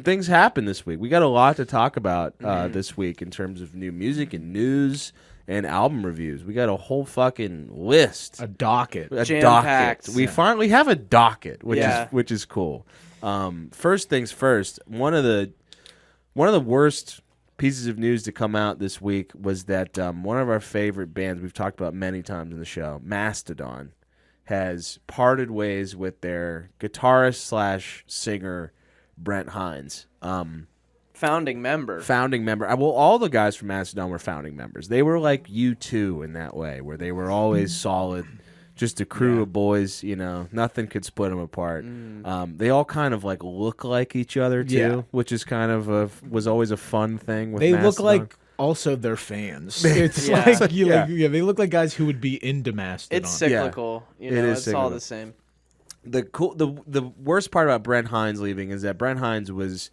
things happened this week. We got a lot to talk about this week in terms of new music and news and album reviews. We got a whole fucking list. A docket. Jam-packed. We finally have a docket, which is cool. First things first, one of the worst pieces of news to come out this week was that one of our favorite bands we've talked about many times in the show, Mastodon, has parted ways with their guitarist / singer Brent Hinds. Founding member. Well, all the guys from Mastodon were founding members. They were like U2 in that way, where they were always solid, just a crew of boys. Nothing could split them apart. They all kind of like look like each other too, which is kind of was always a fun thing. With Mastodon. Look like also their fans. It's like they look like guys who would be into Mastodon. It's cyclical. It's cyclical. All the same. The worst part about Brent Hinds leaving is that Brent Hinds was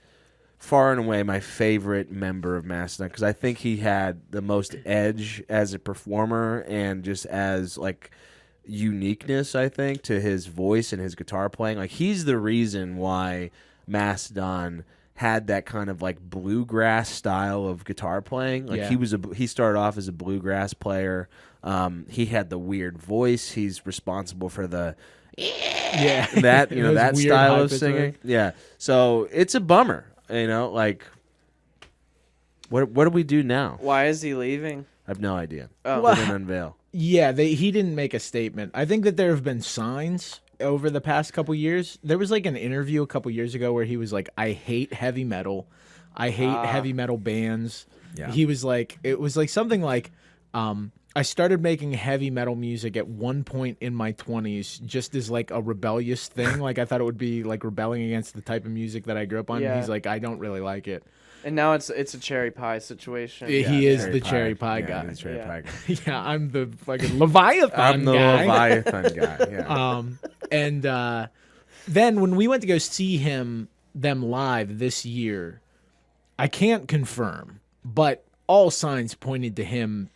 far and away my favorite member of Mastodon because I think he had the most edge as a performer and just as like uniqueness, I think, to his voice and his guitar playing. Like he's the reason why Mastodon had that kind of like bluegrass style of guitar playing. Like he started off as a bluegrass player. He had the weird voice. He's responsible for the that that style of singing. Yeah. So it's a bummer. Like what do we do now? Why is he leaving? I have no idea. Oh. They didn't unveil. Yeah, he didn't make a statement. I think that there have been signs over the past couple years. There was like an interview a couple years ago where he was like, I hate heavy metal. I hate heavy metal bands. Yeah. He was like, it was like something like, I started making heavy metal music at one point in my 20s just as like a rebellious thing. Like I thought it would be like rebelling against the type of music that I grew up on. Yeah. He's like, I don't really like it. And now it's a cherry pie situation. He is the cherry pie guy. He's the cherry pie guy. Yeah, I'm the fucking Leviathan guy. I'm the Leviathan guy. Yeah. And then when we went to go see them live this year, I can't confirm, but all signs pointed to him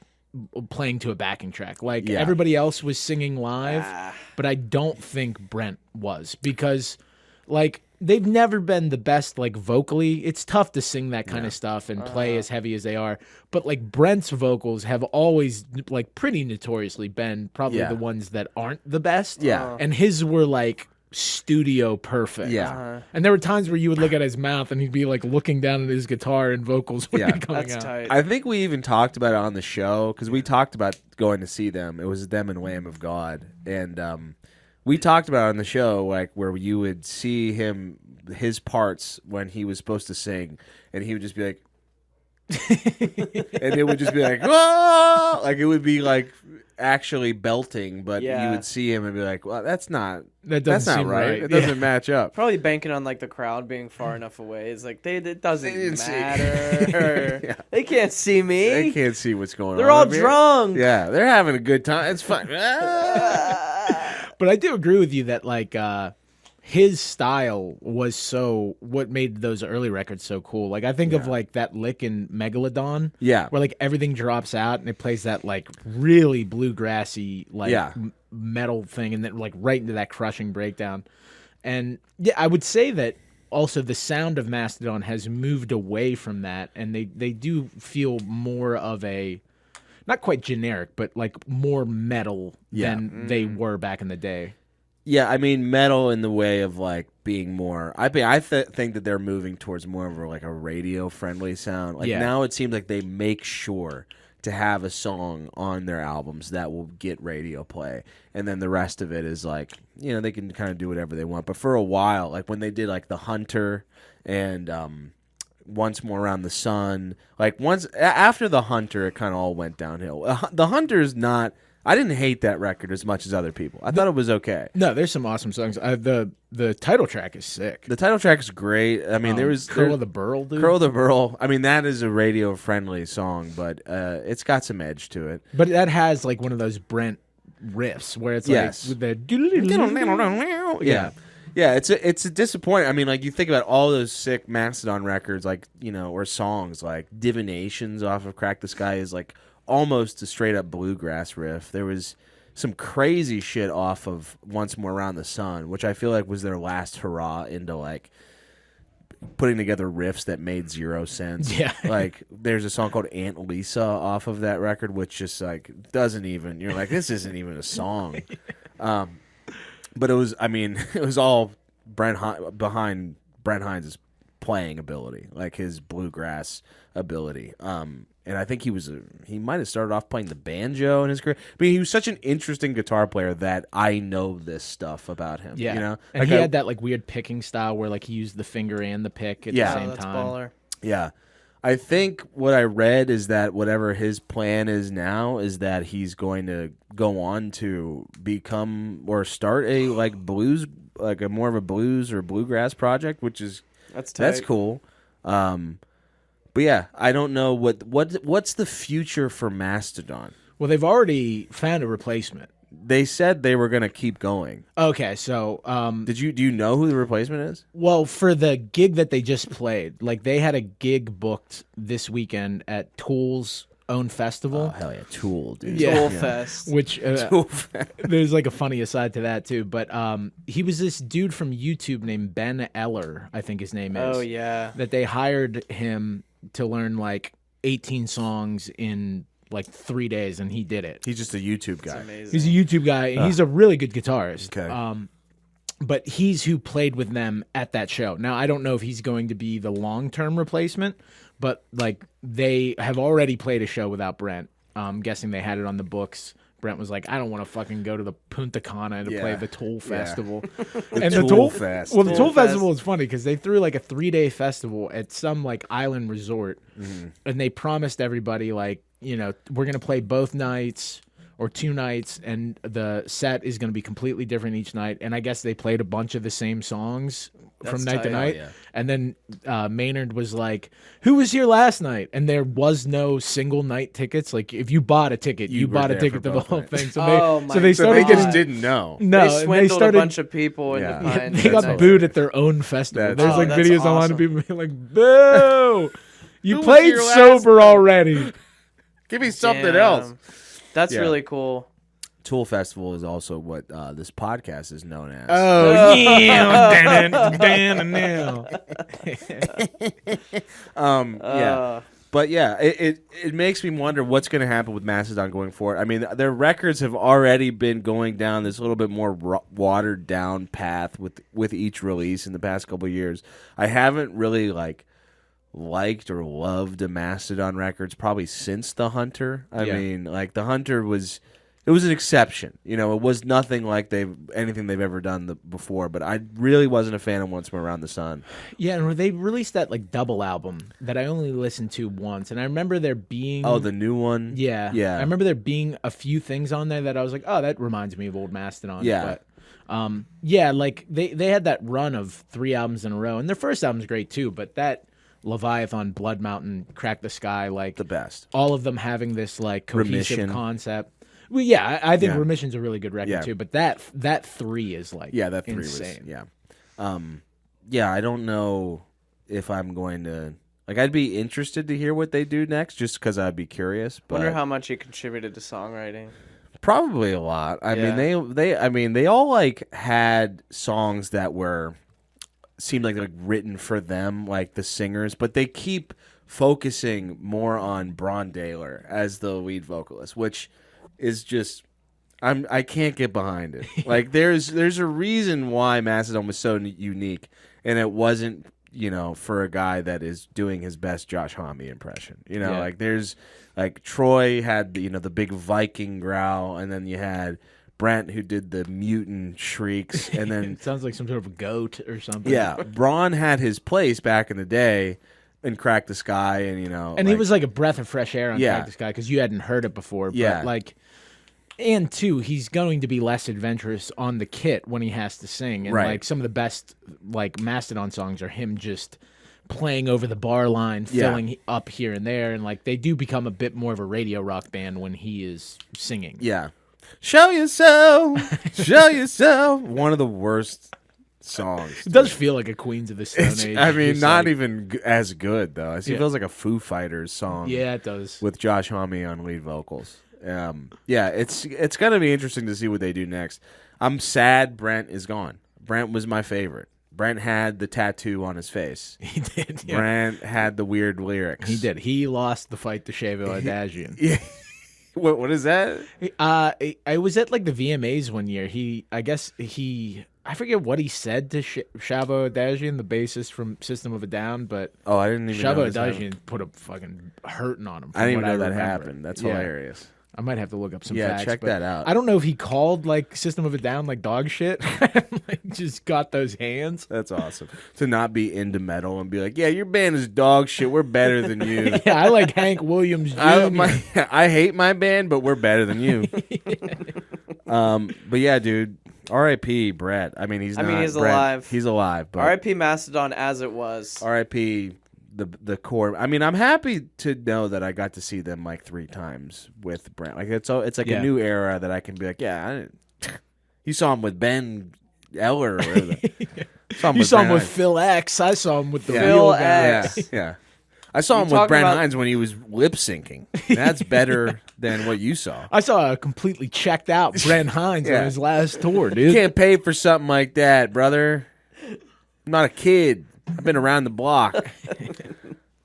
playing to a backing track. Like everybody else was singing live, but I don't think Brent was because like they've never been the best like vocally. It's tough to sing that kind of stuff and play as heavy as they are. But like Brent's vocals have always like pretty notoriously been probably the ones that aren't the best. Yeah. And his were like studio perfect. Yeah. And there were times where you would look at his mouth and he'd be like looking down at his guitar and vocals would be coming out. Tight. I think we even talked about it on the show because we talked about going to see them. It was them and Lamb of God. And we talked about it on the show like where you would see his parts when he was supposed to sing and he would just be like and it would just be like whoa! Like it would be like actually belting, but you would see him and be like, well, that's not right. It doesn't match up. Probably banking on like the crowd being far enough away. It's like it doesn't matter. They can't see me. They can't see what's going on. They're all drunk. Yeah, they're having a good time. It's fun. But I do agree with you that like his style was what made those early records so cool. Like I think of like that lick in Megalodon, where like everything drops out and it plays that like really bluegrassy like metal thing, and then like right into that crushing breakdown. And I would say that also the sound of Mastodon has moved away from that, and they do feel more of a not quite generic, but like more metal than they were back in the day. Yeah, I mean metal in the way of like being more. I think that they're moving towards more of like a radio friendly sound. Like now it seems like they make sure to have a song on their albums that will get radio play, and then the rest of it is like they can kind of do whatever they want. But for a while, like when they did like The Hunter and Once More Around the Sun, like after The Hunter, it kind of all went downhill. The Hunter's not. I didn't hate that record as much as other people. I thought it was okay. No, there's some awesome songs. The title track is sick. The title track is great. I mean, there was Curl of the Burl, dude. Curl of the Burl. I mean, that is a radio friendly song, but it's got some edge to it. But that has like one of those Brent riffs where it's like with the Yeah, it's a disappointment. I mean, like you think about all those sick Mastodon records, like or songs like Divinations off of Crack the Sky is like almost a straight up bluegrass riff. There was some crazy shit off of Once More Around the Sun, which I feel like was their last hurrah into like putting together riffs that made zero sense. Yeah. Like there's a song called Aunt Lisa off of that record, which just like doesn't even. You're like, this isn't even a song. But it was. I mean, it was all behind Brent Hinds' playing ability, like his bluegrass ability. And I think he might have started off playing the banjo in his career. I mean, he was such an interesting guitar player that I know this stuff about him. Yeah, you know, and like he had that like weird picking style where like he used the finger and the pick at the same that's time. Baller. Yeah. I think what I read is that whatever his plan is now is that he's going to go on to become or start a like blues, like a more of a blues or bluegrass project, which is that's cool. But yeah, I don't know what's the future for Mastodon. Well, they've already found a replacement. They said they were going to keep going. Okay, so do you know who the replacement is? Well, for the gig that they just played, like they had a gig booked this weekend at Tool's own festival. Oh hell yeah, Tool, dude. Yeah. Tool Fest. Which there's like a funny aside to that too. But he was this dude from YouTube named Ben Eller, I think his name is. Oh yeah. That they hired him to learn like 18 songs in like 3 days, and he did it. He's just a YouTube guy. He's a YouTube guy, and he's a really good guitarist. Okay. But he's who played with them at that show. Now, I don't know if he's going to be the long-term replacement, but like they have already played a show without Brent. I'm guessing they had it on the books. Brent was like, I don't want to fucking go to the Punta Cana to play the Tool Festival. And the Tool Fest. Well, the Tool Festival is funny because they threw like a 3-day festival at some like island resort, and they promised everybody like, you know, we're going to play both nights or 2 nights, and the set is going to be completely different each night. And I guess they played a bunch of the same songs from night to night. Yeah. And then Maynard was like, who was here last night? And there was no single night tickets. Like if you bought a ticket, you bought a ticket to the whole thing. So they started they just didn't know. No, they swindled a bunch of people into buying they got booed at their own festival. There's like videos online of people being like, boo! You played sober already. Give me something else. That's really cool. Tool Festival is also what this podcast is known as. Oh, yeah. Yeah. But yeah, it makes me wonder what's going to happen with Mastodon going forward. I mean, their records have already been going down this little bit more watered down path with each release in the past couple of years. I haven't really liked or loved the Mastodon records probably since The Hunter. I mean, like The Hunter was an exception. You know, it was nothing like anything they've ever done before, but I really wasn't a fan of Once More Around the Sun. Yeah, and they released that like double album that I only listened to once, and I remember there being the new one. Yeah. I remember there being a few things on there that I was like, oh, that reminds me of old Mastodon. Yeah. But like they had that run of 3 albums in a row, and their first album's great too, but that Leviathan, Blood Mountain, Crack the Sky, like the best. All of them having this like cohesive Remission. Concept. Well, yeah, I think Remission's a really good record too, but that 3 is like that 3 insane. Was I don't know if I'm going to I'd be interested to hear what they do next, just because I'd be curious. But wonder how much he contributed to songwriting. Probably a lot. I mean, they all like had songs that seemed like written for them, like the singers, but they keep focusing more on Bron Daler as the lead vocalist, which is just I can't get behind it. Like there's a reason why Mastodon was so unique, and it wasn't, you know, for a guy that is doing his best Josh Homme impression. You know, like there's like Troy had the big Viking growl, and then you had Brent, who did the mutant shrieks, and then it sounds like some sort of a goat or something. Yeah, Bron had his place back in the day in Crack the Sky, and he was like a breath of fresh air on Crack the Sky because you hadn't heard it before. But and two, he's going to be less adventurous on the kit when he has to sing, and like some of the best like Mastodon songs are him just playing over the bar line, filling up here and there, and like they do become a bit more of a radio rock band when he is singing. Yeah. Show yourself, show yourself. One of the worst songs. It does feel like a Queens of the Stone Age. I mean, not even as good though. It feels like a Foo Fighters song. Yeah, it does. With Josh Homme on lead vocals. It's gonna be interesting to see what they do next. I'm sad Brent is gone. Brent was my favorite. Brent had the tattoo on his face. He did. Yeah. Brent had the weird lyrics. He did. He lost the fight to Shavo Adagian. Yeah. What is that? I was at like the VMAs one year. I forget what he said to Shavo Adagian, the bassist from System of a Down, but I didn't even know Shavo Adagian put a fucking hurting on him. I didn't even know that happened. That's hilarious. I might have to look up some facts. Check that out. I don't know if he called like System of a Down like dog shit. Like, just got those hands. That's awesome. To not be into metal and be like, yeah, your band is dog shit. We're better than you. Yeah, I like Hank Williams Jr. I hate my band, but we're better than you. But yeah, dude. R.I.P. Brett. I mean, he's alive. He's alive. But R.I.P. Mastodon as it was. R.I.P. the core. I mean, I'm happy to know that I got to see them like 3 times with Brent. Like it's like a new era that I can be like, you saw him with Ben Eller. Or whatever. You saw him with Phil X. I saw him with the Phil X. Yeah. I saw him with Brent Hinds when he was lip syncing. That's better than what you saw. I saw a completely checked out Brent Hinds on his last tour, dude. You can't pay for something like that, brother. I'm not a kid. I've been around the block.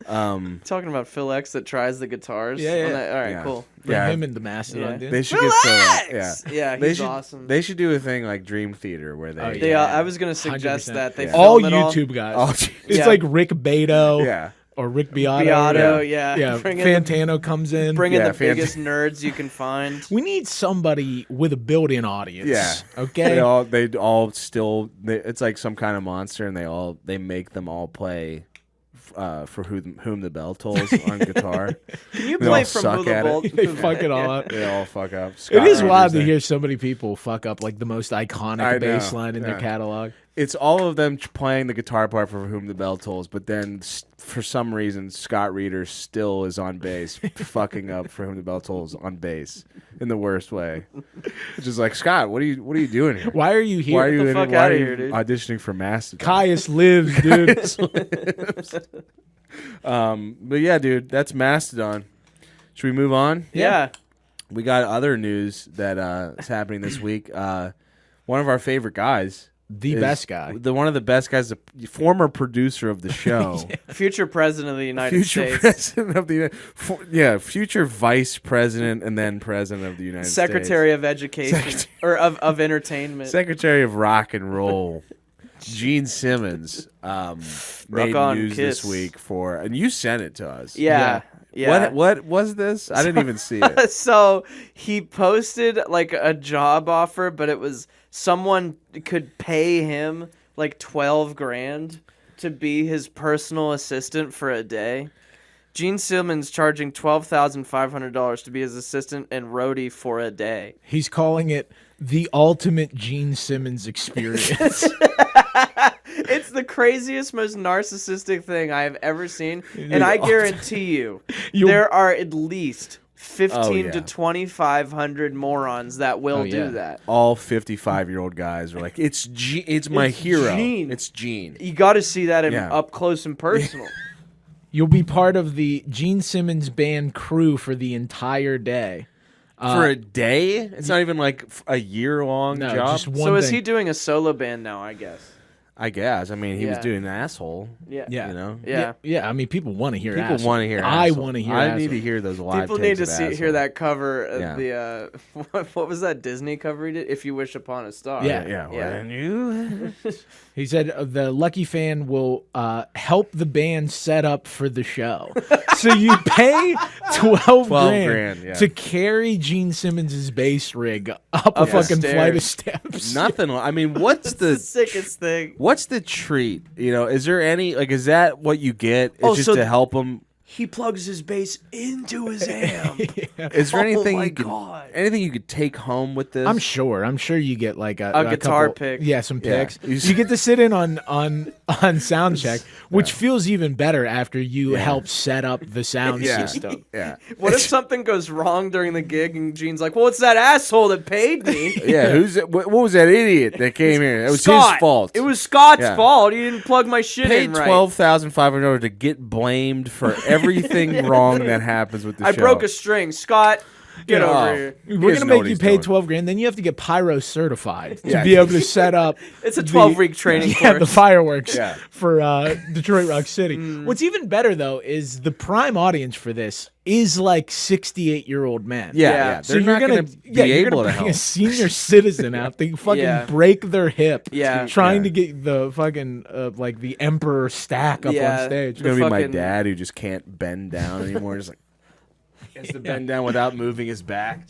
Talking about Phil X that tries the guitars. Yeah. All right, cool. Bring him into Mastodon, dude. They should Phil get Phil X! Yeah, he's awesome. They should do a thing like Dream Theater where they. I was gonna suggest 100%. that they all film YouTube guys. It's like Rick Beato. Or Rick Beato. Yeah. Fantano comes in. Bring in the biggest nerds you can find. We need somebody with a built-in audience. Yeah. Okay. They all still. It's like some kind of monster, and they make them all play. For whom the bell tolls on guitar. Can you play from who the bell? They fuck it all up. They all fuck up. It is wild to hear so many people fuck up like the most iconic bass line in their catalog. It's all of them playing the guitar part for whom the bell tolls, but then for some reason Scott Reeder still is on bass, fucking up for whom the bell tolls on bass in the worst way. Which is like, Scott, what are you doing here? Why are you here? Why are you, Get the fuck out of here, dude? Auditioning for Mastodon? Caius lives, dude. But yeah, dude, that's Mastodon. Should we move on? Yeah. We got other news that is happening this week. One of our favorite guys. Best guy. One of the best guys, the former producer of the show. Future president of the United States. President of the future vice president and then president of the United States. Secretary of Education. Or of Entertainment. Secretary of Rock and Roll. Gene Simmons made news this week and you sent it to us. Yeah. What was this? I didn't even see it. So he posted like a job offer, but it was someone could pay him like $12,000 to be his personal assistant for a day. Gene Simmons charging $12,500 to be his assistant and roadie for a day. He's calling it the ultimate Gene Simmons Experience. It's the craziest, most narcissistic thing I have ever seen, and I guarantee you, there are at least 15 to 2,500 morons that will do that. All 55-year-old guys are like, it's my hero. Gene. It's Gene. You got to see that up close and personal. You'll be part of the Gene Simmons band crew for the entire day. For a day? It's not even like a year-long job? Just one So is thing. he doing a solo band now, I guess? I guess. I mean, he was doing Asshole. Yeah. Yeah. You know? Yeah, I mean, people want to hear People Asshole. want to hear I Asshole. want to hear I Asshole. need to hear those live People takes need to of hear Asshole. that cover of the what was that Disney cover he did? If You Wish Upon a Star. Yeah. When you... He said the lucky fan will help the band set up for the show. So you pay $12,000 to carry Gene Simmons' bass rig up a fucking flight of steps. Nothing. I mean, what's the sickest thing? What's the treat? You know, is there any is that what you get? It's just to help him. He plugs his bass into his amp. Is there anything you could take home with this? I'm sure you get like a guitar couple, pick. Yeah, some picks. You get to sit in on sound check, which feels even better after you help set up the sound system. Yeah. What if something goes wrong during the gig and Gene's like, "Well, it's that asshole that paid me." Yeah, what was that idiot that came here? It was his fault. It was Scott's fault. He didn't plug my shit in right. Paid $12,500 to get blamed for everything wrong that happens with the show. I broke a string. Scott, Get over here. We're gonna make you pay $12,000. Then you have to get pyro certified to be able to set up. It's a 12-week training course. Yeah, the fireworks for Detroit Rock City. What's even better though is the prime audience for this is like 68-year-old men. Yeah. So you're gonna bring a senior citizen out to fucking break their hip. Trying to get the fucking like the emperor stack up on stage. It's gonna be my dad who just can't bend down anymore. Just like has to bend down without moving his back.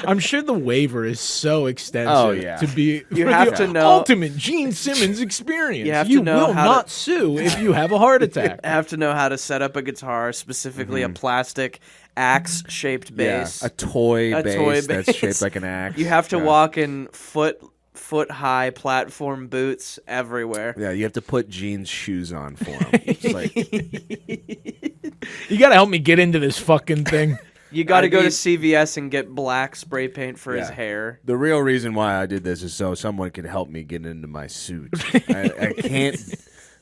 I'm sure the waiver is so extensive to be. You have to know ultimate Gene Simmons experience. You will not sue if you have a heart attack. Have to know how to set up a guitar, specifically a plastic axe-shaped bass, a toy bass that's shaped like an axe. You have to walk in foot-high platform boots everywhere. Yeah, you have to put Gene's shoes on for him. It's like, you got to help me get into this fucking thing. You got to go to CVS and get black spray paint for his hair. The real reason why I did this is so someone can help me get into my suit. I can't.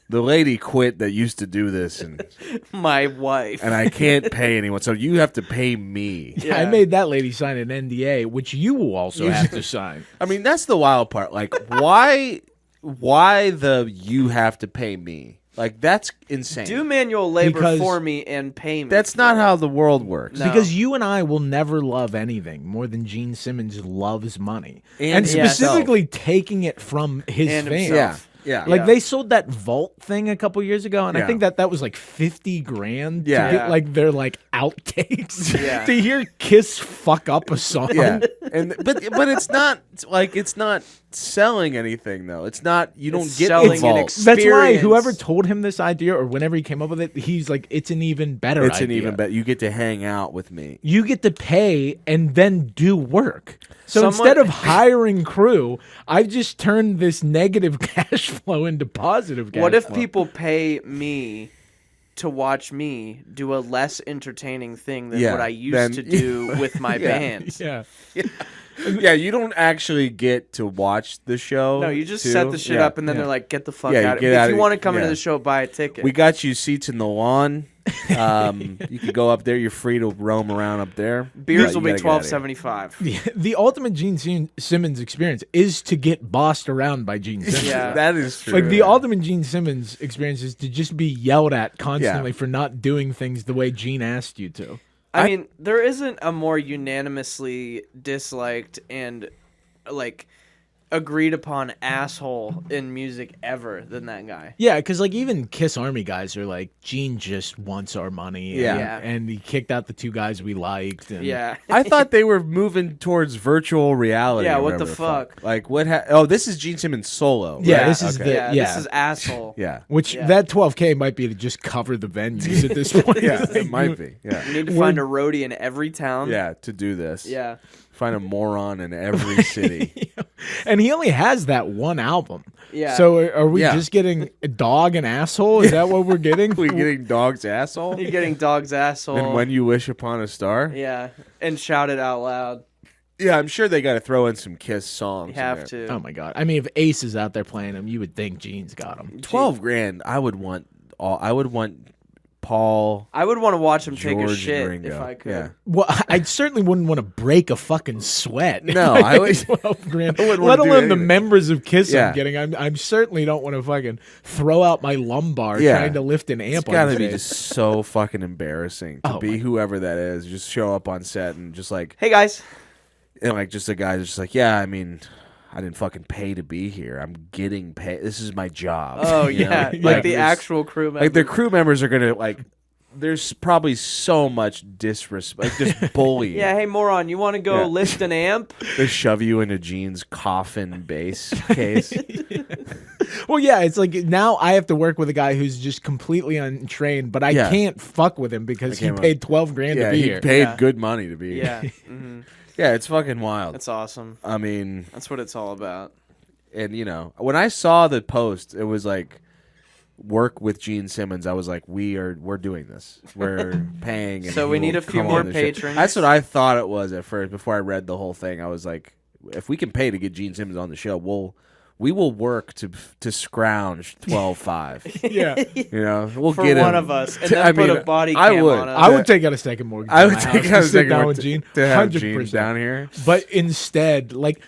The lady quit that used to do this, and my wife, and I can't pay anyone. So you have to pay me. Yeah. I made that lady sign an NDA, which you will also have to sign. I mean, that's the wild part. Like, why you have to pay me? Like, that's insane. Do manual labor for me and pay me. That's not how the world works. No. Because you and I will never love anything more than Gene Simmons loves money. And specifically taking it from his fans. Yeah. Like they sold that Vault thing a couple years ago, and I think that was like $50,000 to get like their like outtakes to hear Kiss fuck up a song. Yeah, but it's not like it's not selling anything though. It's not don't get selling an experience. That's why whoever told him this idea or whenever he came up with it, he's like, it's an even better idea. It's an even better. You get to hang out with me. You get to pay and then do work. So instead of hiring crew, I've just turned this negative cash flow into positive cash flow. What if people pay me to watch me do a less entertaining thing than what I used to do with my bands? Yeah, you don't actually get to watch the show. No, you just set the shit up, and then they're like, get the fuck out of here. If you want to come into the show, buy a ticket. We got you seats in the lawn. You can go up there. You're free to roam around up there. Beers will be $12.75. The ultimate Gene Simmons experience is to get bossed around by Gene Simmons. Yeah, that is true. Like the ultimate Gene Simmons experience is to just be yelled at constantly for not doing things the way Gene asked you to. I mean, there isn't a more unanimously disliked and like agreed upon asshole in music ever than that guy. Yeah, because like even Kiss Army guys are like, Gene just wants our money. And he kicked out the two guys we liked. And I thought they were moving towards virtual reality. Yeah, what the fuck? Like what? Oh, this is Gene Simmons solo. Yeah, right? this is this is asshole. Which that $12,000 might be to just cover the venues at this point. It might be. Yeah, you need to find a roadie in every town. Yeah, to do this. Yeah. Find a moron in every city. And he only has that one album. Yeah. So are we just getting Dog and Asshole? Is that what we're getting? We're getting Dog's Asshole? You're getting Dog's Asshole. And When You Wish Upon a Star? Yeah. And Shout It Out Loud. Yeah, I'm sure they got to throw in some Kiss songs. You have to. Oh, my God. I mean, if Ace is out there playing them, you would think Gene's got them. $12,000, I would want Paul. I would want to watch him George, take a shit Ringo. if I could. Yeah. Well, I certainly wouldn't want to break a fucking sweat. No, I would. $12,000. Let alone the members of Kiss I'm getting. I certainly don't want to fucking throw out my lumbar trying to lift an amp. It's got to be just so fucking embarrassing to be whoever that is. Just show up on set and just like, hey guys, and like just a guy just like, yeah, I mean, I didn't fucking pay to be here. I'm getting paid. This is my job. Oh, yeah. Like the actual crew members. Like the crew members are going to like, there's probably so much disrespect, like just bullying. Yeah, hey, moron, you want to go lift an amp? They shove you into Gene's coffin bass case. Well, yeah, it's like now I have to work with a guy who's just completely untrained, but I can't fuck with him because he paid $12,000 to be here. He paid good money to be here. Yeah. Mm-hmm. Yeah, it's fucking wild. That's awesome. I mean, that's what it's all about. And you know, when I saw the post, it was like work with Gene Simmons. I was like, we're doing this. We're paying. And so we need a few more patrons. That's what I thought it was at first. Before I read the whole thing, I was like, if we can pay to get Gene Simmons on the show, we will work to scrounge 12.5. Yeah. You know, we'll For get one him. of us, and then put a body cam on us. I would take out a second mortgage. I on would my take house out a to sit second down one with Gene. to have 100%. Gene down here. But instead, like,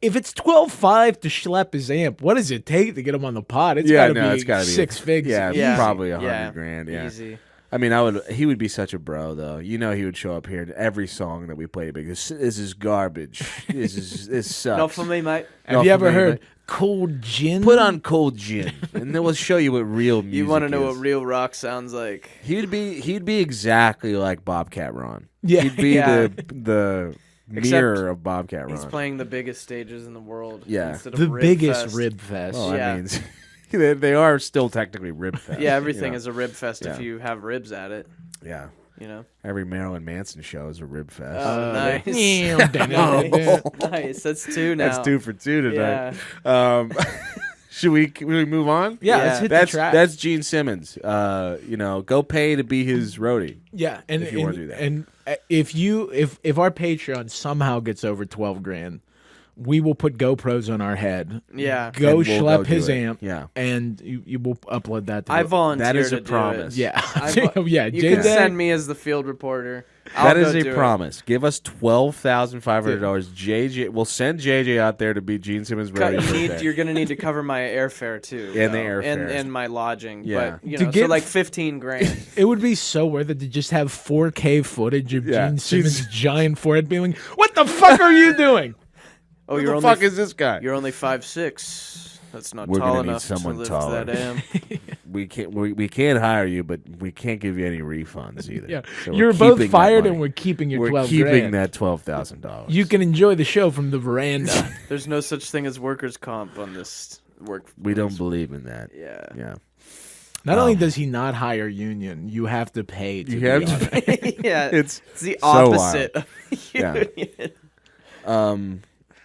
if it's 12.5 to schlep his amp, what does it take to get him on the pod? It's gotta be 6 figures. Yeah, probably $100 grand. Yeah. Easy. I mean, he would be such a bro, though. You know, he would show up here in every song that we play because this is garbage. This sucks. Not for me, mate. Have you ever heard cold gin? Put on cold gin, and then we'll show you what real music. You want to know is. what real rock sounds like? He'd be exactly like Bobcat Ron. Yeah. He'd be Yeah. the mirror of Bobcat Ron. He's playing the biggest stages in the world. Yeah. instead of The Rib biggest Fest. rib fest. Well, Yeah. I mean, they are still technically rib fest. Yeah, everything you know? is a rib fest if Yeah. you have ribs at it. Yeah. You know. Every Marilyn Manson show is a rib fest. Oh, nice. Yeah. Nice. That's 2 now. That's 2 for 2 tonight. Yeah. Should we move on? Yeah, Yeah. let's hit That's the track. that's Gene Simmons. You know, go pay to be his roadie. Yeah, and if you wanna do that. and if our Patreon somehow gets over 12 grand, we will put GoPros on our head. Yeah. Go And we'll schlep go do his it. amp. Yeah. and you will upload that. To I the- volunteer That is to a do promise. It. Yeah, yeah. You Jay can Day- send me as the field reporter. That I'll is go a do it. promise. Give us $12,500. JJ, we'll send JJ out there to be Gene Simmons' roadie. You're gonna need to cover my airfare too, And the though, airfare. and my lodging. Yeah. But you To know, so get- like 15 grand. It would be so worth it to just have 4K footage of Yeah. Gene Simmons' giant forehead being like, "What the fuck are you doing?" Oh, Who you're the only fuck is this guy? you're only 5'6". That's not We're tall gonna need enough to someone lift taller. that amp. We can't hire you, but we can't give you any refunds either. Yeah, So we're you're both keeping that fired, money. and we're keeping your We're 12 keeping grand. that $12,000. You can enjoy the show from the veranda. There's no such thing as workers' comp on this work. We don't believe in that. Yeah. Yeah. Not only does he not hire union, you have to pay. To You be have on to it. Yeah. It's the so opposite. wild. Of Yeah. union.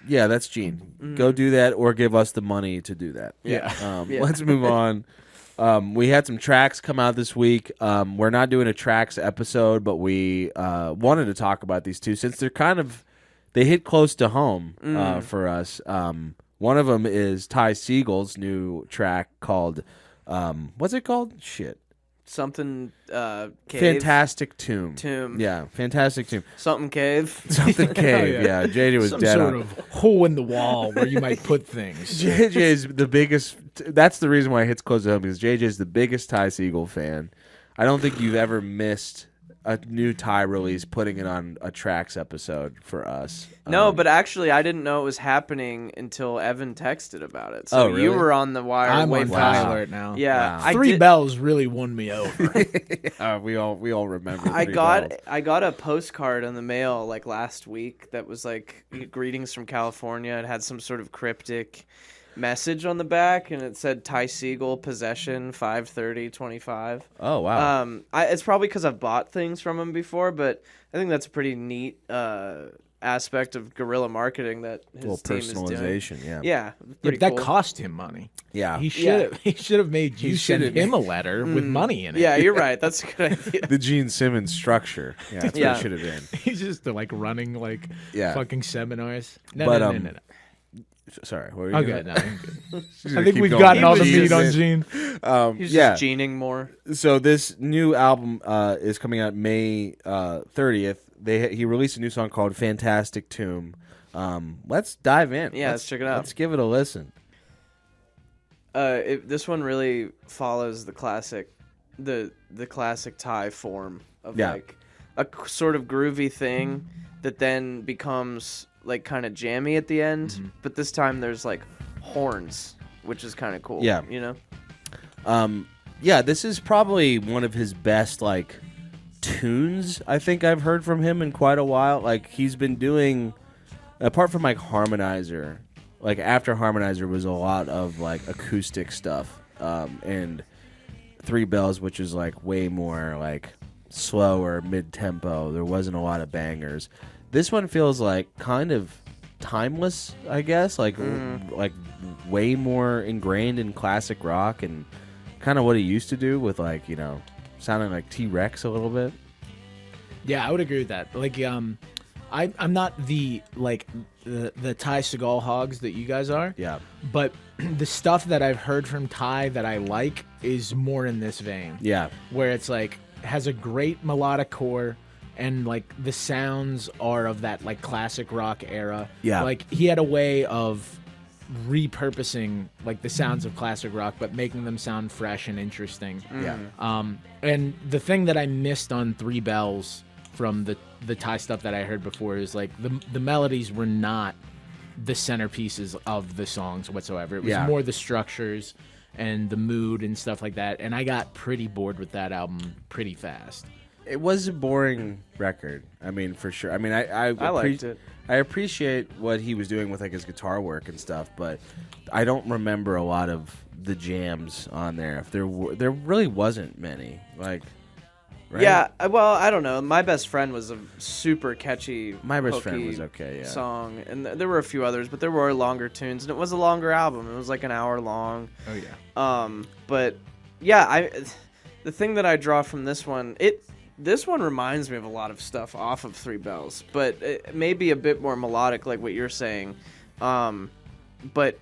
Yeah, that's Gene. Go do that or give us the money to do that. Yeah. Yeah. Let's move on. We had some tracks come out this week. We're not doing a tracks episode, but we wanted to talk about these two since they hit close to home for us. One of them is Ty Segall's new track called, what's it called? Shit. Something cave. Fantastic Tomb. Tomb. Yeah, Fantastic Tomb. Something cave. Something cave. yeah. Yeah, JJ was Some dead sort on. of hole in the wall where you might put things. JJ is the biggest. That's the reason why it hits close to home because JJ is the biggest Ty Segall fan. I don't think you've ever missed a new Ty release putting it on a tracks episode for us. No, but actually, I didn't know it was happening until Evan texted about it. So Oh, really? you were on the wire I'm way on past. Ty alert now. Yeah, Wow. I Three did- Bells really won me over. We all remember. I Three got Bells. I got a postcard in the mail like last week that was like greetings from California. It had some sort of cryptic message on the back, and it said Ty Segall possession 5/30/25. Oh wow. It's probably because I've bought things from him before, but I think that's a pretty neat aspect of guerrilla marketing that his little team is doing. personalization. Yeah. Yeah, Yeah, pretty but that cool. cost him money. Yeah. He should have made you send should've- him a letter with money in it. Yeah, you're right. That's a good idea. The Gene Simmons structure. Yeah, that's Yeah. what it should have been. He's just like running like Yeah. fucking seminars. No, But, no. Sorry. What were you Okay, gonna- no, I'm good. She's I gonna think keep we've going gotten back all the to meat on Gene. Gene. He's Yeah. just gening more. So this new album is coming out May 30th. He released a new song called "Fantastic Tomb." Let's dive in. Yeah, let's check it out. Let's give it a listen. This one really follows the classic, the classic Ty form of Yeah. like a sort of groovy thing that then becomes like kind of jammy at the end. Mm-hmm. But this time there's like horns, which is kind of cool. Yeah. you know. Yeah, this is probably one of his best like tunes I think I've heard from him in quite a while. Like he's been doing, apart from like Harmonizer, like after Harmonizer was a lot of like acoustic stuff, and Three Bells, which is like way more like slower, mid-tempo. There wasn't a lot of bangers. This one feels like kind of timeless, I guess, like way more ingrained in classic rock and kind of what he used to do with like, you know, sounding like T-Rex a little bit. Yeah, I would agree with that. Like, I'm not the Ty Segall hogs that you guys are. Yeah. But the stuff that I've heard from Ty that I like is more in this vein. Yeah. Where it's like has a great melodic core and like the sounds are of that like classic rock era. Yeah. Like he had a way of repurposing like the sounds of classic rock but making them sound fresh and interesting. Yeah. And the thing that I missed on Three Bells from the Ty stuff that I heard before is like the melodies were not the centerpieces of the songs whatsoever. It was more the structures and the mood and stuff like that. And I got pretty bored with that album pretty fast. It was a boring record. I mean, for sure. I mean, I liked it. I appreciate what he was doing with like his guitar work and stuff, but I don't remember a lot of the jams on there. If there really wasn't many. Like, right? Yeah. Well, I don't know. My Best Friend was a super catchy. My Best Friend was okay. Yeah. Song, and there were a few others, but there were longer tunes, and it was a longer album. It was like an hour long. Oh yeah. But yeah, the thing that I draw from this one, this one reminds me of a lot of stuff off of Three Bells, but it may be a bit more melodic, like what you're saying. But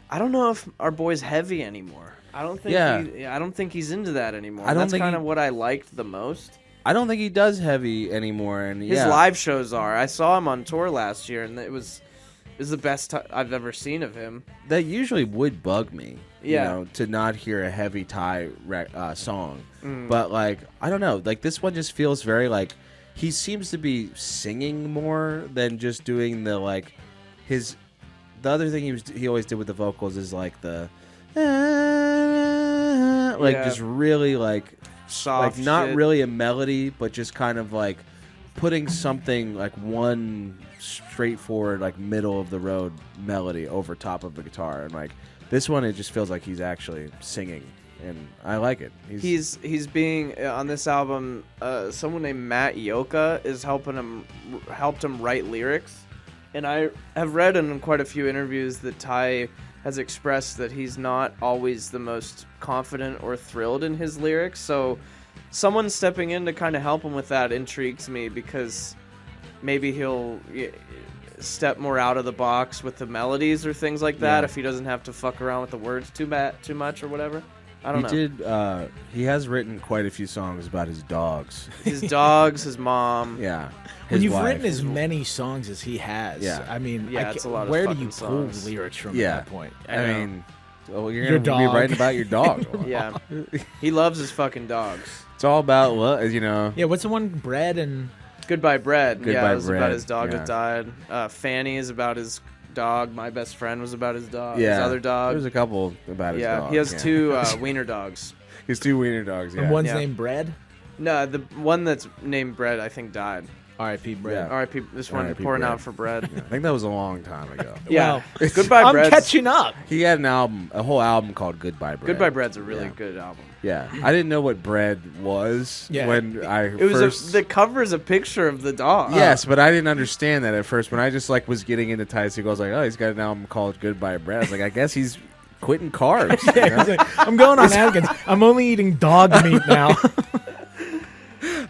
I don't know if our boy's heavy anymore. I don't think. I don't think he's into that anymore. That's kind of what I liked the most. I don't think he does heavy anymore, and his live shows are. I saw him on tour last year, and it was the best I've ever seen of him. That usually would bug me. You know, to not hear a heavy Ty song. But, like, I don't know. Like, this one just feels very, like, he seems to be singing more than just doing the, like, the other thing he always did with the vocals is, like, the, just really, like, soft like, not shit. really a melody, but just kind of, like, putting something, like, one straightforward, like, middle-of-the-road melody over top of the guitar. And, like, this one, it just feels like he's actually singing, and I like it. He's being on this album. Someone named Matt Yoka is helped him write lyrics, and I have read in quite a few interviews that Ty has expressed that he's not always the most confident or thrilled in his lyrics. So, someone stepping in to kind of help him with that intrigues me because maybe he'll step more out of the box with the melodies or things like that if he doesn't have to fuck around with the words too much or whatever. I don't know. He has written quite a few songs about his dogs. His dogs, his mom. Yeah. When you've written as many songs as he has, I mean, it's a lot of where do fucking you pull songs. lyrics from at that point? I mean, well, you're Your going to be dog. writing about your dog. Yeah. He loves his fucking dogs. It's all about, you know. Yeah, what's the one? Bread and... Goodbye Bread. Goodbye it was Bread. about his dog Yeah. that died. Fanny is about his dog. My Best Friend was about his dog. Yeah. His other dog. There's a couple about his dog. He has two wiener dogs. His two wiener dogs, yeah. And one's named Bread? No, the one that's named Bread, I think, died. R.I.P. Bread. Yeah. R.I.P. This one R.I.P. pouring Bread. out for Bread. I think that was a long time ago. Yeah. Well, Goodbye I'm Bread. catching up. He had a whole album called Goodbye Bread. Goodbye Bread's a really good album. Yeah. I didn't know what bread was when I It was first... the cover's a picture of the dog. Yes, but I didn't understand that at first. When I just like was getting into Ty Segall, I was like, oh, he's got an album called Goodbye Bread. I was like, I guess he's quitting carbs. You know? He's like, I'm going on Atkins. I'm only eating dog meat now.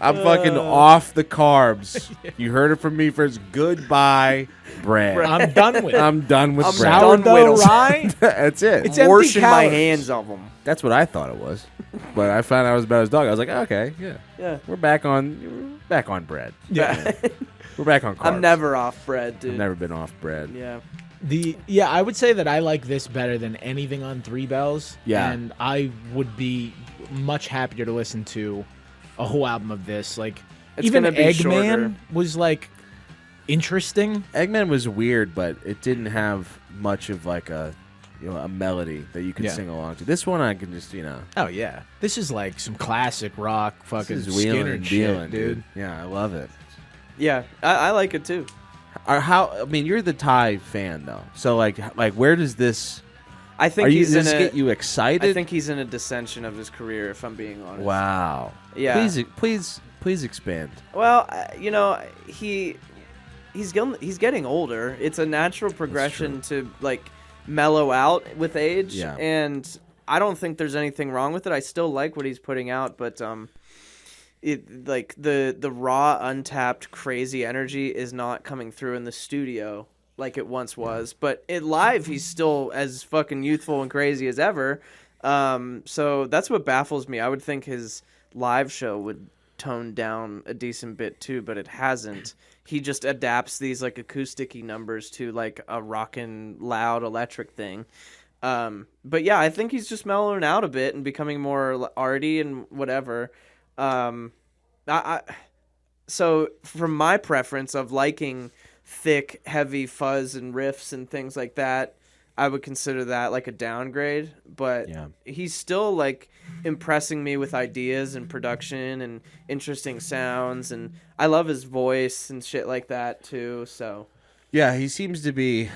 I'm fucking off the carbs. You heard it from me first. Goodbye bread. I'm done with it. I'm done with bread. done Sourdough with 'em. rye. That's it. It's empty Washing my calories. hands of them. That's what I thought it was. But I found out it was about his dog. I was like, okay, yeah. Yeah. We're back on bread. Yeah. We're back on carbs. I'm never off bread, dude. I've never been off bread. Yeah. I would say that I like this better than anything on Three Bells. Yeah. And I would be much happier to listen to a whole album of this. Like, It's even gonna be Eggman shorter. was like interesting. Eggman was weird, but it didn't have much of like a melody that you could Yeah. sing along to. This one I can just, Oh yeah, this is like some classic rock, fucking this is wheeling Skinner and shit, dealing, dude. Yeah, I love it. Yeah. I like it too. You're the Ty fan though. So like where does this I think does this get you excited? I think he's in a dissension of his career, if I'm being honest. Wow. Yeah. Please expand. Well, he's getting older. It's a natural progression to like mellow out with age, and I don't think there's anything wrong with it. I still like what he's putting out, but like the raw, untapped, crazy energy is not coming through in the studio like it once was. But live, he's still as fucking youthful and crazy as ever. So that's what baffles me. I would think his live show would tone down a decent bit too, but it hasn't. He just adapts these like acoustic-y numbers to like a rockin' loud electric thing. But yeah, I think he's just mellowing out a bit and becoming more arty and whatever. So from my preference of liking thick, heavy fuzz and riffs and things like that, I would consider that like a downgrade. But he's still like impressing me with ideas and production and interesting sounds, and I love his voice and shit like that too. So yeah, he seems to be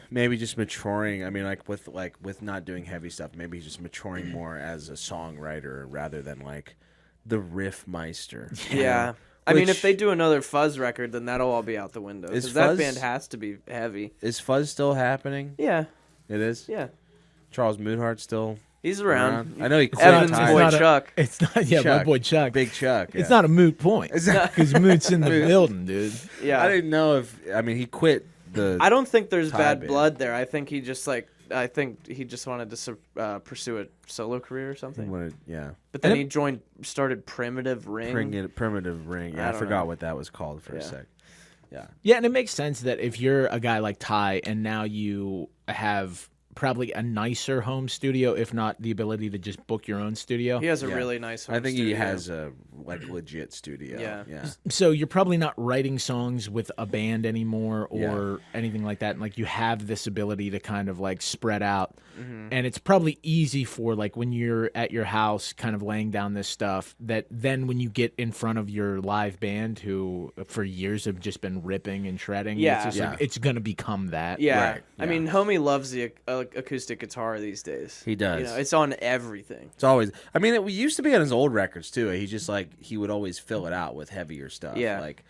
maybe just maturing. I mean, with not doing heavy stuff, maybe he's just maturing more as a songwriter rather than like the riff meister. Yeah. I mean, if they do another Fuzz record, then that'll all be out the window. Because that band has to be heavy. Is Fuzz still happening? Yeah. It is? Yeah. Charles Moonhart still He's around. I know he quit. Evan's boy Chuck. It's not, yeah, Chuck. my boy Chuck. Big Chuck. It's not a moot point. Because Moot's in the building, dude. Yeah. I didn't know if, I mean, he quit the. I don't think there's bad band. blood there. I think he just wanted to pursue a solo career or something. Yeah. But then he started Primitive Ring. Primitive Ring. Yeah, I forgot what that was called for a sec. Yeah. Yeah, and it makes sense that if you're a guy like Ty and now you have probably a nicer home studio, if not the ability to just book your own studio. He has a really nice home I think studio. he has a like legit studio. Yeah. So you're probably not writing songs with a band anymore or anything like that. And like you have this ability to kind of like spread out. Mm-hmm. And it's probably easy for like when you're at your house kind of laying down this stuff that then when you get in front of your live band who for years have just been ripping and shredding, it's just like, it's going to become that. Yeah. Right. I mean, homie loves the acoustic guitar these days. He does. You know, it's on everything. It's always. I mean, it used to be on his old records too. He just like he would always fill it out with heavier stuff. Yeah. Like,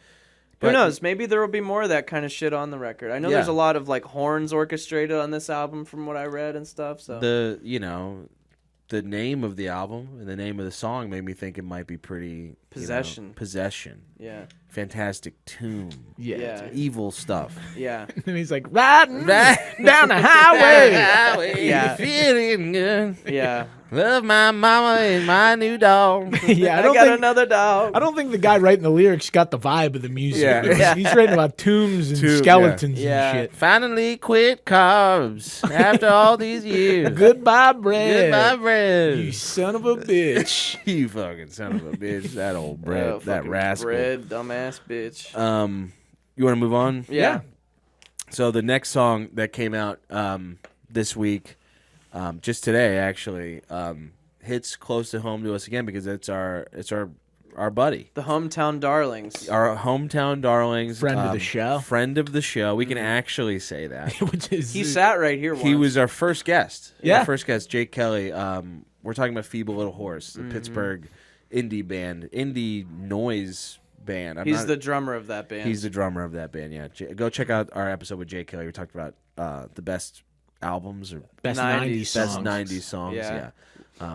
who knows? Maybe there will be more of that kind of shit on the record. I know there's a lot of like horns orchestrated on this album from what I read and stuff. So the name of the album and the name of the song made me think it might be pretty Possession. Possession. Yeah. Fantastic tune. Yeah. Evil stuff. Yeah. And he's like, riding down the highway. Yeah. Feeling good. Yeah. Love my mama and my new dog. Yeah, I got another dog. I don't think the guy writing the lyrics got the vibe of the music. Yeah. He's writing about tombs and skeletons and shit. Finally quit carbs after all these years. Goodbye, bread. Goodbye, bread. You son of a bitch. You fucking son of a bitch. That old bread. That rascal. Bread, dumbass bitch. You want to move on? Yeah. So the next song that came out this week, just today actually, hits close to home to us again because it's our buddy, The Hometown Darlings. our hometown darlings, Friend of the show. Friend of the show. We can actually say that. Which is He sat right here once. He was our first guest. Yeah. Our first guest, Jake Kelly. We're talking about Feeble Little Horse, the Pittsburgh indie noise band. He's the drummer of that band. He's the drummer of that band, yeah. Mm-hmm. Go check out our episode with Jake Kelly. We talked about the best albums or best 90s 90s songs. best 90s songs, Yeah.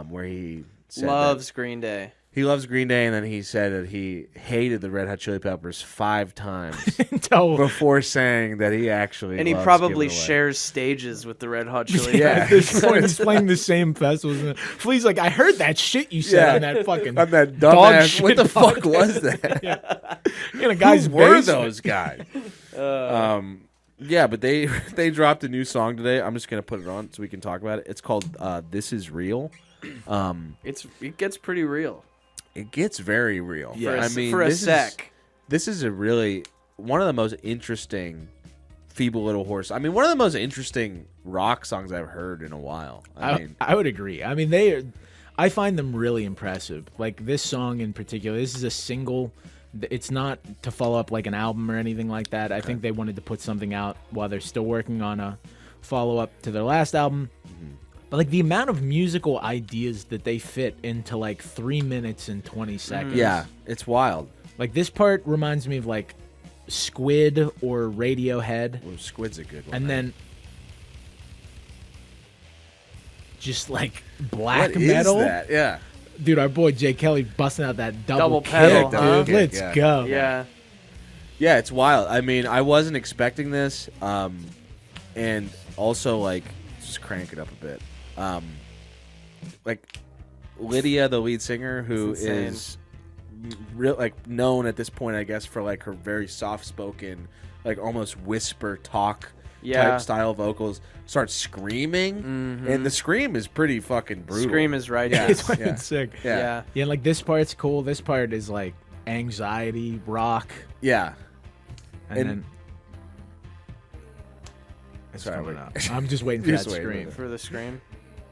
where he said loves Green Day. he loves Green Day, and then he said that he hated the Red Hot Chili Peppers 5 times before saying that he actually And he loves probably Give It Away. shares stages with the Red Hot Chili Yeah. Peppers. He's playing the same festivals. Flea's like, I heard that shit you said on that fucking on that dog dumbass. shit What the fuck podcast. was that? in a guy's Who were basement. those guys? Yeah, but they dropped a new song today. I'm just gonna put it on so we can talk about it. It's called "This Is Real." It gets pretty real. It gets very real. Yeah, I mean, for a this sec. This is a really one of the most interesting Feeble Little Horse. I mean, one of the most interesting rock songs I've heard in a while. I would agree. I mean, I find them really impressive. Like this song in particular. This is a single. It's not to follow up like an album or anything like that. I think they wanted to put something out while they're still working on a follow-up to their last album. Mm-hmm. But like the amount of musical ideas that they fit into like 3 minutes and 20 seconds. Yeah, it's wild. Like this part reminds me of like Squid or Radiohead. Well, Squid's a good one. And then just like black what metal. is that? Yeah. Dude, our boy Jay Kelly busting out that Double kick, pedal, dude. huh? Let's go. Yeah. Yeah, it's wild. I mean, I wasn't expecting this, and also like just crank it up a bit. Like Lydia, the lead singer, who is like known at this point, I guess, for like her very soft-spoken, like almost whisper talk type style vocals, starts screaming, and the scream is pretty fucking brutal. Scream is right. Yeah, it's fucking sick. Yeah. Like this part's cool. This part is like anxiety rock. Yeah. And then it's coming up. I'm just waiting for that scream. For the scream.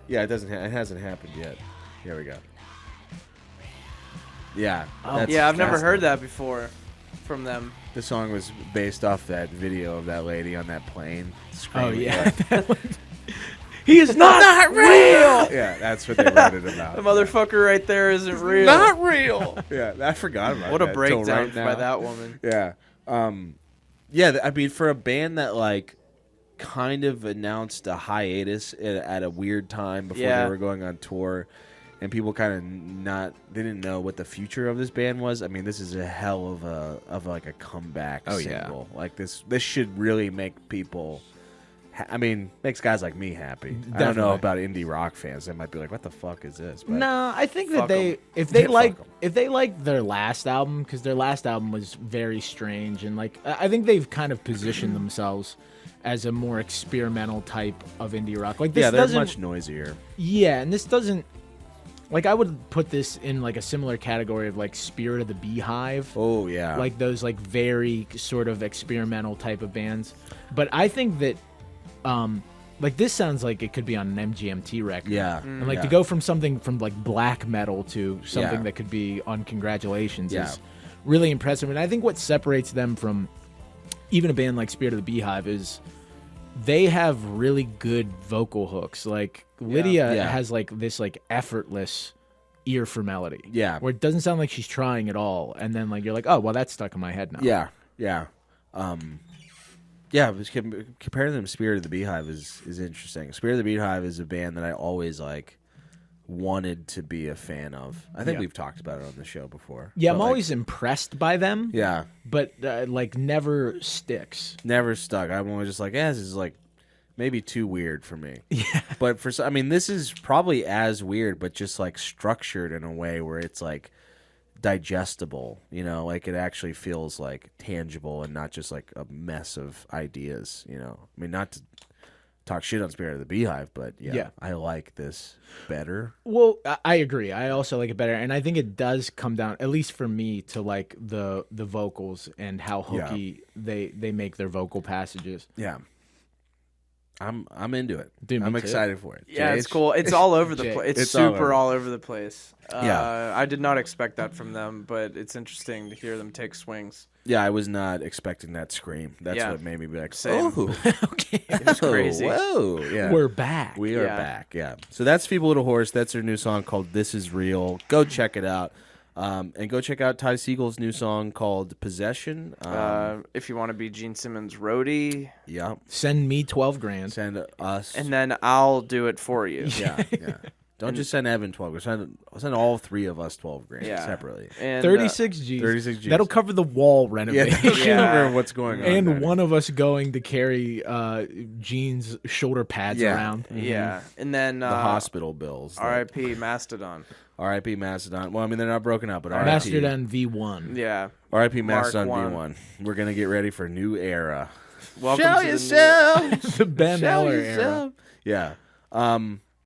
Yeah, it doesn't. It hasn't happened yet. Here we go. Yeah. Yeah, I've never heard that before from them. The song was based off that video of that lady on that plane. Oh yeah. He is not real. Yeah, that's what they wrote it about. The motherfucker right there isn't real. Not real. Yeah, I forgot about what that. What a breakdown right by that woman. Yeah. Yeah, I mean, for a band that like kind of announced a hiatus at a weird time before they were going on tour, and people kind of didn't know what the future of this band was. I mean, this is a hell of like a comeback single. Yeah. Like this should really make people. Makes guys like me happy. Definitely. I don't know about indie rock fans. They might be like, "What the fuck is this?" But no, I think that if they like their last album, because their last album was very strange, and like I think they've kind of positioned themselves as a more experimental type of indie rock. Like this, they're much noisier. Yeah, and this doesn't. Like I would put this in like a similar category of like Spirit of the Beehive. Oh yeah, like those like very sort of experimental type of bands. But I think that. Like this sounds like it could be on an MGMT record. Yeah. And like to go from something from like black metal to something that could be on Congratulations is really impressive. And I think what separates them from even a band like Spirit of the Beehive is they have really good vocal hooks. Like Lydia has like this like effortless ear for melody. Yeah. Where it doesn't sound like she's trying at all. And then like you're like, oh well, that's stuck in my head now. Yeah. Yeah. Yeah, comparing them to Spirit of the Beehive is interesting. Spirit of the Beehive is a band that I always like wanted to be a fan of. I think we've talked about it on the show before. Yeah, I'm always impressed by them. Yeah. But like never sticks. Never stuck. I'm always just like, this is like maybe too weird for me. Yeah. But this is probably as weird, but just like structured in a way where it's like digestible, like it actually feels like tangible and not just like a mess of ideas, I mean, not to talk shit on Spirit of the Beehive, but I like this better. Well, I agree. I also like it better, and I think it does come down, at least for me, to like the vocals and how hooky they make their vocal passages. Yeah. I'm into it. Dude, I'm excited for it. Yeah, it's cool. It's all over the place. It's super all over the place. Yeah. I did not expect that from them, but it's interesting to hear them take swings. Yeah, I was not expecting that scream. That's what made me be like, same. Oh, okay. It's crazy. Whoa, yeah. We're back. We are back, yeah. So that's Feeble Little Horse. That's their new song called This Is Real. Go check it out. And go check out Ty Segall's new song called Possession. If you want to be Gene Simmons' roadie. Yeah. Send me 12 grand. Send us. And then I'll do it for you. Yeah. Don't just send Evan 12 grand. Send all three of us 12 grand separately. And 36 G's. 36 G's. That'll cover the wall renovation. Cover what's going on. And one of us going to carry Gene's shoulder pads around. Mm-hmm. Yeah. And then the hospital bills. R.I.P. Mastodon. R.I.P. Mastodon. Well, I mean, they're not broken up, but R.I.P. Mastodon V1. Yeah. R.I.P. Mastodon V1. We're going to get ready for a new era. Welcome Show to yourself. The Ben Eller era. Yeah.